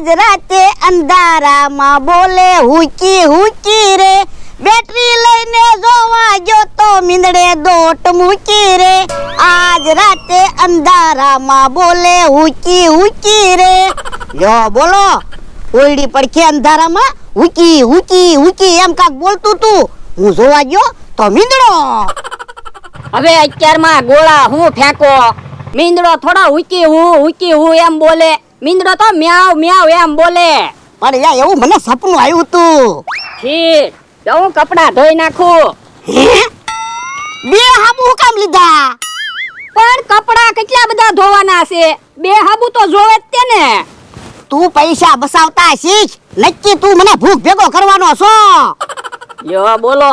આજ રાતે અંધારામાં બોલે હુકી હુકી રે, બેટરી લઈને જોવા ગયો તો મીંદડે દોટ મૂકી રે, આજ રાતે અંધારામાં બોલે હુકી હુકી રે. યો બોલો, ઓયડી પડખે અંધારામાં હુકી હુકી હુકી એમ કાક બોલતું તું, હું જોવા ગયો તો મીંદડો. હવે અત્યારમાં ગોળા હું ફેંકો, મીંદડો થોડા હુકી હું એમ બોલે, મીંદડો તો મ્યાવ મ્યાવ એમ બોલે. પણ યા એવું મને સપનું આવ્યું તું. ઠીક, તો હું કપડા ધોઈ નાખું. હે? બે હાબુ હું કામ લીધા? પણ કપડા કેટલા બધા ધોવાના છે, બે હાબુ તો જોવે જ તે ને. તું પૈસા બસાવતા શીખ, નક્કી તું મને ભૂખ ભેગો કરવાનો છો. યો બોલો,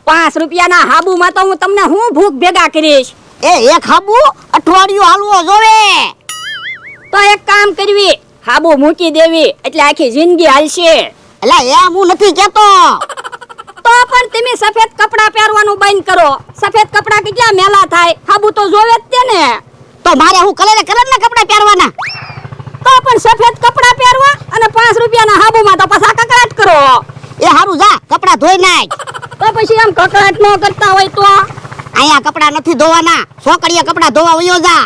5 રૂપિયાના હાબુમાં તો હું તમને હું ભૂખ ભેગા કરીશ. એ એક હાબુ અઠવાડિયું હાલવો જોવે. તો એક કામ કરવી, હાબુ મૂકી દેવી એટલે આખી જિંદગી હાલશે. એલા એમ હું નથી કેતો. તો પણ તમે સફેદ કપડા પહેરવાનું બંધ કરો, સફેદ કપડા કેટલા મેલા થાય, હાબુ તો જોવે જ તે ને. તો મારે હું કલરના કપડા પહેરવાના? તો પણ સફેદ કપડા પહેરવા અને 5 રૂપિયાના હાબુમાં તો પાછા કકડાટ કરો. એ હારું જા, કપડા ધોઈ નાખ. તો પછી એમ કકડાટ ન કરતા હોય તો અહીંયા કપડા નથી ધોવાના, છોકરીએ કપડા ધોવા વયો જા.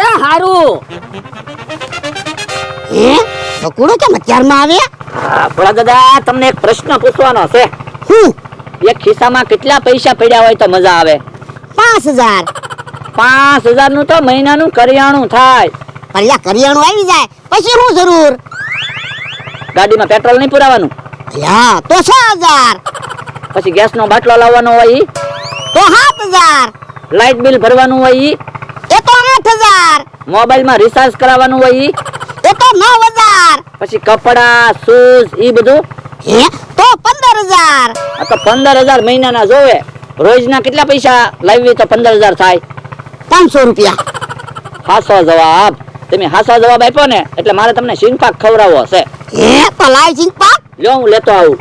એ હારું. હે બકુડો કેમ અત્યારમાં આવે? ભોળા દાદા, તમને એક પ્રશ્ન પૂછવાનો છે. હું? એક ખિસ્સામાં કેટલા પૈસા પડ્યા હોય તો મજા આવે? 5000. 5000 નું તો મહિનાનું કરિયાણું થાય. પણ યા કરિયાણું આવી જાય પછી શું જરૂર? ગાડીમાં પેટ્રોલ નહીં પુરાવાનું? યા તો 6000. પછી ગેસનો બાટલો લાવવાનો હોય ઈ? તો 7000. લાઇટ બિલ ભરવાનું હોય ઈ? એ તો 8000. મોબાઈલમાં રિચાર્જ કરાવવાનું હોય ઈ? એ તો 9000. પછી કપડા, શૂઝ ઈ બધું? હે તો 15000. આ તો 15000 મહિનાના જોવે. રોજના કેટલા પૈસા લાવી તો 15000 થાય? 500 રૂપિયા. હાસો જવાબ. તમે હાસો જવાબ આપ્યો ને એટલે મારે તમને સિંગપાક ખવડાવવો હશે. હે તો લાઈ સિંગપાક. લ્યો હું લેતો આવું.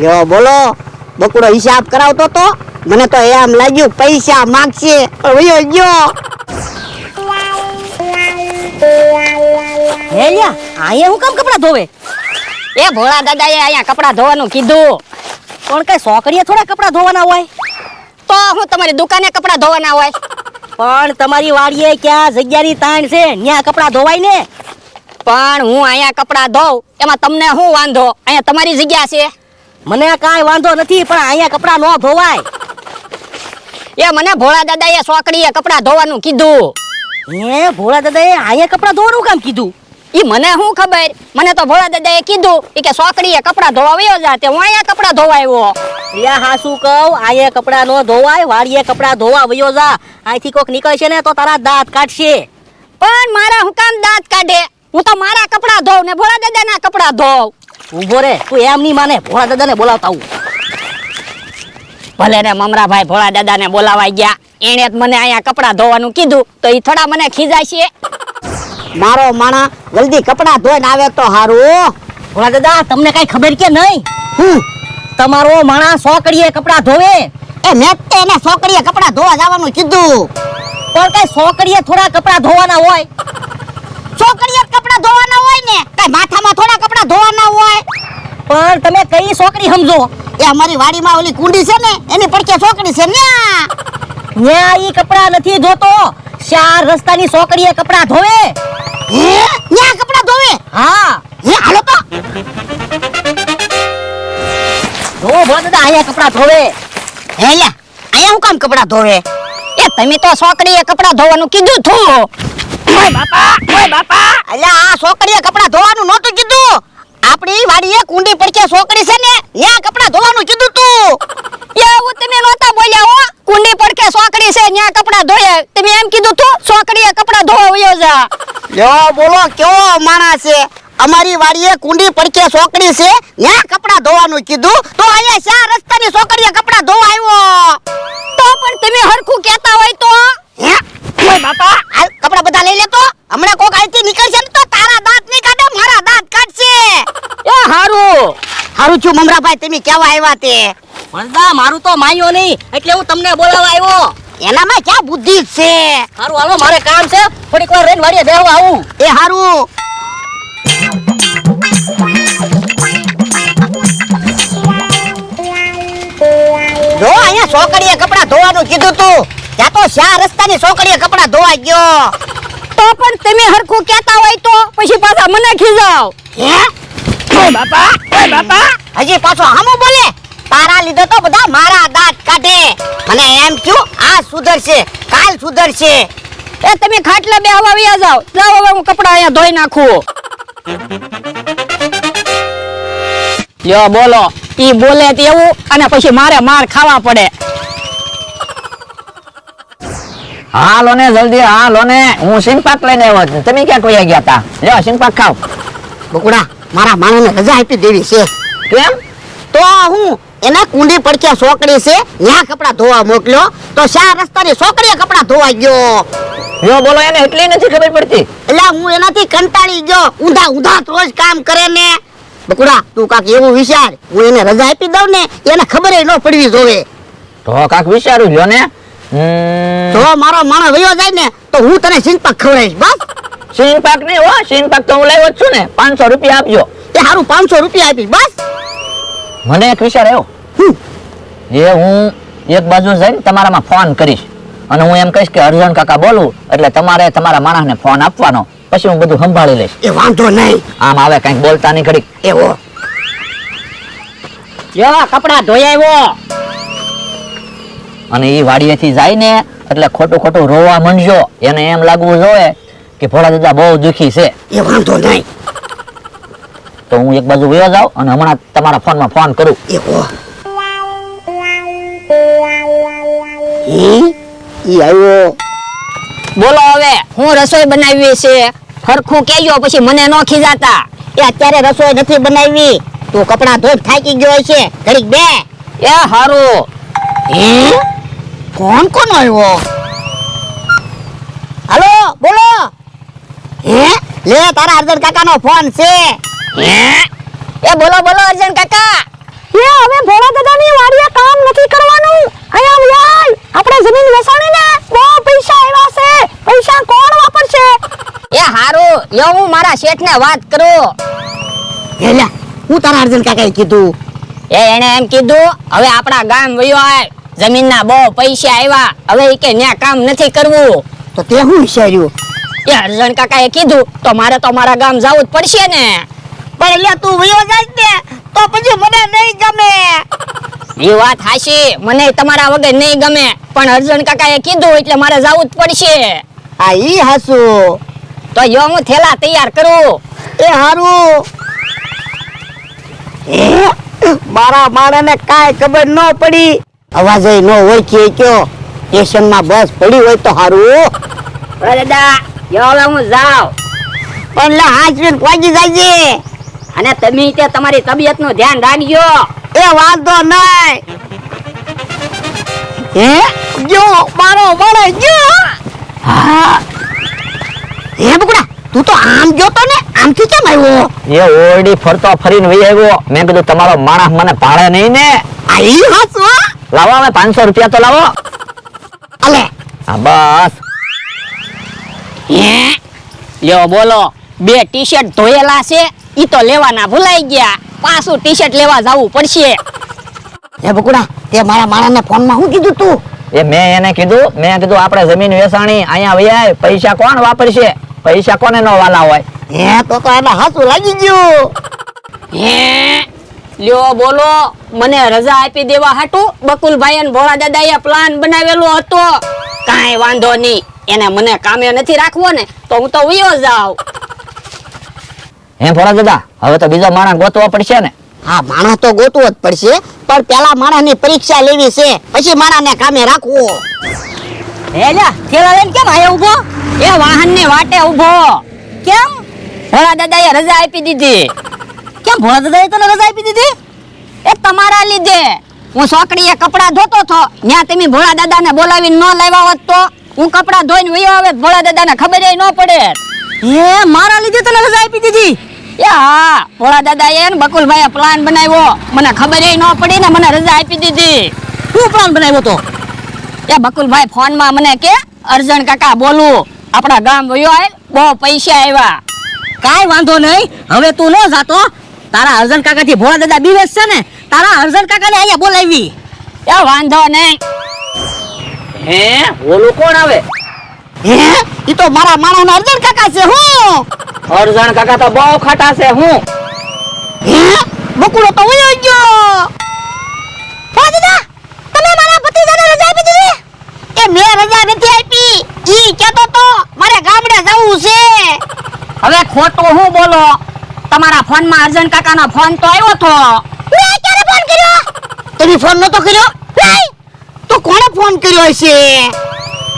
યો બોલો, બકુડો હિસાબ કરાવતો તો મને તો એમ લાગ્યું પૈસા માંગશે. વયો ગયો. હે લ્યા, આયા હું કામ કપડા ધોવે? એ ભોળા દાદાએ અહીંયા કપડા ધોવાનું કીધું. પણ કઈ છોકરીએ થોડા કપડા ધોવાના હોય? તો હું તમારી દુકાને કપડા ધોવાના હોય? પણ તમારી વાડીએ ક્યાં જગ્યાની તાણ છે, ન્યા કપડા ધોવાય ને. પણ હું અહીંયા કપડા ધોઉં એમાં તમને શું વાંધો? અહીંયા તમારી જગ્યા છે. મને કાંઈ વાંધો નથી, પણ અહીંયા કપડા ન ધોવાય. એ મને ભોળા દાદાએ છોકરીએ કપડા ધોવાનું કીધું. હે ભોળા દાદાએ અહીંયા કપડા ધોવાનું કામ કીધું? ઈ મને શું ખબર, મને તો ભોળા દાદાએ કીધું ઈ કે છોકરીએ કપડા ધોવા વયો જા, તે હું અહીંયા કપડા ધોવા આવ્યો. યા હાસુ કહું, અહીંયા કપડા નો ધોવાય, વાડીએ કપડા ધોવા વયો જા. અહીંથી કોક નીકળશે ને તો તારા દાંત કાઢશે. પણ મારા હું કામ દાંત કાઢે? હું તો મારા કપડા ધોઉં ને ભોળા દાદાના કપડા ધોઉં. ઊભો રે, તું એમ નહીં માને, ભોળા દાદાને બોલાવતા આવું. ભલે ને મમરાભાઈ ભોળા દાદાને બોલાવાઈ ગયા, એણે જ મને અહીંયા કપડા ધોવાનું કીધું, તો ઈ થોડા મને ખીજાય છે. મારો માણા જલ્દી કપડા ધોઈને આવે તો હારું. ભોળા દાદા, તમને કઈ ખબર કે નહીં? તમારો માણા છોકરીએ કપડા ધોવે. એ મેં તો એને છોકરીએ કપડા ધોવા જવાનું કીધું. પણ કઈ છોકરીએ થોડા કપડા ધોવાના હોય? છોકરીએ કપડા ધોવાના હોય ને, કઈ માથામાં થોડા કપડા ધોવાના હોય? પણ તમે કઈ છોકરી સમજો? એ અમારી વાડીમાં ઓલી કુંડી છે ને, એની પડકે છોકરી છે ને. ન્યા ઈ કપડા નથી ધોતો, 4 રસ્તાની છોકરીએ કપડા ધોવે. હે ન્યા કપડા ધોવે? હા. હે હાલો તો. ધો ભોળા દાદા, અહીંયા કપડા ધોવે. હે લ્યા, અહીંયા હું કામ કપડા ધોવે? એ તમે તો છોકરીએ કપડા ધોવાનું કીધું થું. ઓય બાપા. અલ્યા આ છોકરીએ કપડા ધોવાનું નહોતું કીધું. આપણી વાડીએ કુંડી પડકે છોકરી છે ને, ન્યા કપડા ધોવાનું કીધું તું. એવું તમે નહોતા બોલ્યા હો. કુંડી પડકે છોકરી છે, ન્યા કપડા ધોયે. તમે એમ કીધું તું છોકરીએ કપડા ધોવા વયો જા. લ્યો બોલો, કેવો માણસ છે. અમારી વાડીએ કુંડી પડકે છોકરી છે, ન્યા કપડા ધોવાનું કીધું, તો અહીંયા 4 રસ્તાની છોકરીએ કપડા ધોવા આવ્યો. તો પણ તમે હરખું કહેતા હોય તો. હે ઓય બાપા, હાલ કપડા બધા લઈ લે તો. હમણાં કોક અહીંથી નીકળશે ને તો તારા દાંત નહીં કાઢે, મારા દાંત કાઢશે. એ હારું. હારું છું મમરાભાઈ, તમે કેવા આવ્યા તે? વરદા, મારું તો માન્યો નહીં એટલે હું તમને બોલાવવા આવ્યો. એનામાં ક્યાં બુદ્ધિ છે? સારું હાલો મારે કામ છે થોડીક વાર રહીને વાડીએ બેહવા આવું. એ હારું. જો અહીંયા છોકરીએ કપડા ધોવાનું કીધું તું, ત્યાં તો શા રસ્તાની છોકરીએ કપડા ધોવા ગયો. તો પણ તમે હરખું કહેતા હોય તો પછી પાછા મને ખીજાવ. હે? ઓય બાપા, હજી પાછો હામું બોલે. તારા લીધે તો બધા મારા દાંત કાઢે. મને એમ થયું આ સુધરશે, કાલ સુધરશે. એ તમે ખાટલે બેહવા વયા જાવ. જાઓ હવે હું કપડા અહીંયા ધોઈ નાખું. લ્યો બોલો. ઈ બોલે તેવું અને પછી મારે માર ખાવા પડે. હાલો ને જલ્દી હાલો ને, હું સિંગપાક લઈને આવ્યો છું. તમે ક્યાં કોઈ ગયા હતા? લ્યો સિંગપાક ખાવ. બકુડા, મારા માણસને રજા આપી દેવી છે. કેમ? તો હું એને કુંડી પડકે છોકરી છે, ત્યાં કપડા ધોવા મોકલ્યો તો શા રસ્તાની છોકરીએ કપડા ધોવા ગયો. લ્યો બોલો, એને એટલી નથી ખબર પડતી. એટલે હું એનાથી કંટાળી ગયો. ઊંધા ઊંધા રોજ કામ કરે ને. બકુડા, તું કાક એવું વિચાર, હું એને રજા આપી દઉં ને એને ખબર ન પડવી જોવે. તો કાક વિચારું લ્યો ને. જો મારો માણસ વયો જાય ને તો હું તને સિંગપાક ખવડાવીશ. બસ સિંગપાક નહીં હો, સિંગપાક તો હું લાવ્યો જ છું ને. 500 રૂપિયા આપજો. એ હારું 500 રૂપિયા આપીશ. બસ મને એક વિચાર આવ્યો. એ હું એક બાજુ જઈને તમારામાં ફોન કરીશ અને હું એમ કહીશ કે અર્જુન કાકા બોલું, એટલે તમારે તમારા માણસને ફોન આપવાનો, પછી હું બધું સંભાળી લઈશ. એ વાંધો નહીં. આમ આવે કંઈક બોલતા નહીં ઘડીક. એવો લ્યો કપડા ધોઈ આવ્યો. અને એ વાડીએથી જાય ને એટલે ખોટું ખોટું રોવા માંડજો. એને એમ લાગવું જોઈએ કે ભોળા દાદા બહુ દુખી છે. એ વાંધો નહીં. તો હું એક બાજુ વયો જાઉં અને હમણાં તમારા ફોનમાં ફોન કરું. એવો ઈ આવ્યો. બોલો હવે હું રસોઈ બનાવી છે. હરખું કેજો પછી મને નો ખીજાતા. એ અત્યારે રસોઈ નથી બનાવી. તું કપડા ધોઈ થાકી ગયો છે. ઘડીક બે. એ હારું. હે? કોણ આવ્યો? હાલો બોલો. હે? લે તારા અર્જુન કાકાનો ફોન છે. હે? એ બોલો બોલો અર્જુન કાકા. એ હવે ભોળા દાદાની વાડીએ કામ નથી કરવાનું. અહીંયા આવ. આપણે જમીન વેચાણી ને બહુ પૈસા આવ્યા છે. પૈસા કોણ વાપરશે? એ હારું. યો હું મારા શેઠને વાત કરું. હે લે, હું તારા અર્જુન કાકાએ કીધું. એને એમ કીધું હવે આપણા ગામ વયો આય. જમીનના બહુ પૈસા આવ્યા. હવે ઈ કે ન્યા કામ નથી કરવું. તો તે હું વિચાર્યું? એ અર્જુન કાકાએ કીધું તો મારે તો મારા ગામ જવું જ પડશે ને. પણ એટલે તું વયો જાય ને તો પછી મને નહીં ગમે. એ વાત હાશી, મને તમારા વગર નહીં ગમે, પણ અર્જુન કાકાએ કીધું એટલે મારે જવું જ પડશે. આ ઈ હાસુ. તો યો હું થેલા તૈયાર કરું. એ હારું. મારા માણસને કાંઈ ખબર ન પડી. અવાજ ન ઓળખી ગયો. સ્ટેશનમાં બસ પડી હોય તો હારું. દાદા યો હવે હું જાઉં. પણ લે હાચવીને પહોંચી જાય. અને તમે તે તમારી તબિયતનું ધ્યાન રાખજો. એ વાંધો નહીં. હે જો મારો માણસ જો. હા. હે બકુડા, તું તો આમ જોતો ને આમથી કેમ આવ્યો? એ ઓરડી ફરતો ફરીને વહી આવ્યો. મેં કીધું તમારો માણસ મને ભાડે નહીં ને. આ ઈ હાસુ. લાવો હવે 500 રૂપિયા તો લાવો. અલે હા બસ. હે લ્યો બોલો. 2 ટી-શર્ટ ધોયેલા છે ઈ તો લેવાના ભૂલાઈ ગયા. પાછું ટી-શર્ટ લેવા જવું પડશે. હે બકુડા, તે મારા માણસને ફોનમાં શું કીધું તું? એ મેં એને કીધું આપણે જમીન વેચાણી, અહીંયા વૈયા પૈસા કોણ વાપરશે? પૈસા કોને નો વાલા હોય? હે તો એને હાસુ લાગી ગયું. હે લ્યો બોલો. મને રજા આપી દેવા હાટુ બકુલભાઈ અને ભોળા દાદાએ પ્લાન બનાવેલો હતો. કાંઈ વાંધો નહીં. એને મને કામે નથી રાખવો ને તો હું તો વયો જાઉં. હે ભોળા દાદા, હવે તો બીજો માણસ ગોતવો પડશે ને? હા, માણસ તો ગોતવો જ પડશે, પણ પેલા માણસની પરીક્ષા લેવી છે, પછી માણસને કામે રાખવો. હે લ્યા થેલા લઈને કેમ આયા ઊભો? એ વાહનને વાટે ઊભો. કેમ? ભોળા દાદાએ રજા આપી દીધી. કેમ ભોળા દાદાએ તને રજા આપી દીધી? એ તમારા લીધે. હું છોકરીએ કપડા ધોતો હતો, ન્યા તમે ભોળા દાદાને બોલાવીને ન લાવ્યા હોત તો હું કપડા ધોઈને વયો આવે, ભોળા દાદાને ખબર ન પડે. હે મારા લીધે તને રજા આપી દીધી? એ હા, ભોળા દાદાએ ને બકુલભાઈએ પ્લાન બનાવ્યો, મને ખબર ન પડી ને મને રજા આપી દીધી. શું પ્લાન બનાવ્યો તો? એ બકુલભાઈ ફોન માં મને કે અર્જણ કાકા બોલું આપણા ગામ વયો આય બહુ પૈસા આવ્યા. કાઈ વાંધો નહીં, હવે તું ન જાતો. તારા અર્જણ કાકા થી ભોળા દાદા બીવેશ છે ને, તારા અર્જણ કાકા ને અહીંયા બોલાવી. એ વાંધો નહીં. હે ઓલું કોણ આવે? હે ઈ તો મારા માણાના અર્જુન કાકા છે. હું અર્જણ કાકા તો બહુ ખાટા છે. હું હે બકુલો તો વયો ગયો. હો દાદા, તમે મારા ભત્રીજાને રજા આપી દીધી? એ મેં રજા નથી આપી, ઈ કહેતો તો મારે ગામડે જવું છે. હવે ખોટું હું બોલો? તમારા ફોન માં અર્જણ કાકાનો ફોન તો આવ્યો તો. મેં ક્યારે ફોન કર્યો? તમે ફોન નતો કર્યો? નહીં. તો કોણે ફોન કર્યો હશે?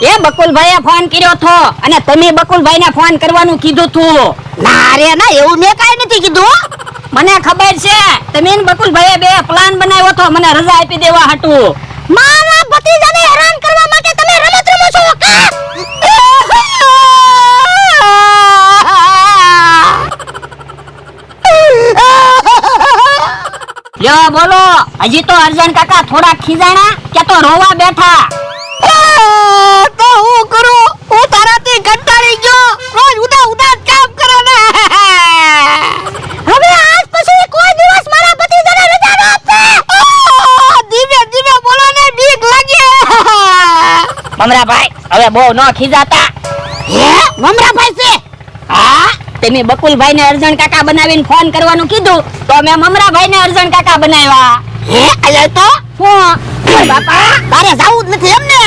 એ બકુલભાઈએ ફોન કર્યો તો અને તમે બકુલભાઈને ફોન કરવાનું કીધું તું. ના રે ના, એવું મેં કાઈ નથી કીધું. મને ખબર છે તમે ને બકુલભાઈએ બે પ્લાન બનાવ્યો તો મને રજા આપી દેવા હતું. મારા ભત્રીજાને હેરાન કરવા માટે તમે રમત રમો છો કા? લ્યો બોલો, હજી તો અર્જણ કાકા થોડા ખીજાણા કે તો રોવા બેઠા. તો હું કરું? હું તારાથી કંટાળી ગયો. રોજ ઉદા ઉદા કામ કરો ને. હવે આજ પછી કોઈ દિવસ મારા ભત્રીજાને રજા ન આપે. ધીમે ધીમે બોલો ને, બીક લાગે. મમરાભાઈ હવે બહુ ન ખીજાતા. હે મમરાભાઈ છે? હા, તમે બકુલભાઈને અર્જણ કાકા બનાવીને ફોન કરવાનું કીધું તો મેં મમરાભાઈને અર્જણ કાકા બનાવ્યા. હે અલે તો હું બાપા તારે જાવું જ નથી એમ ને?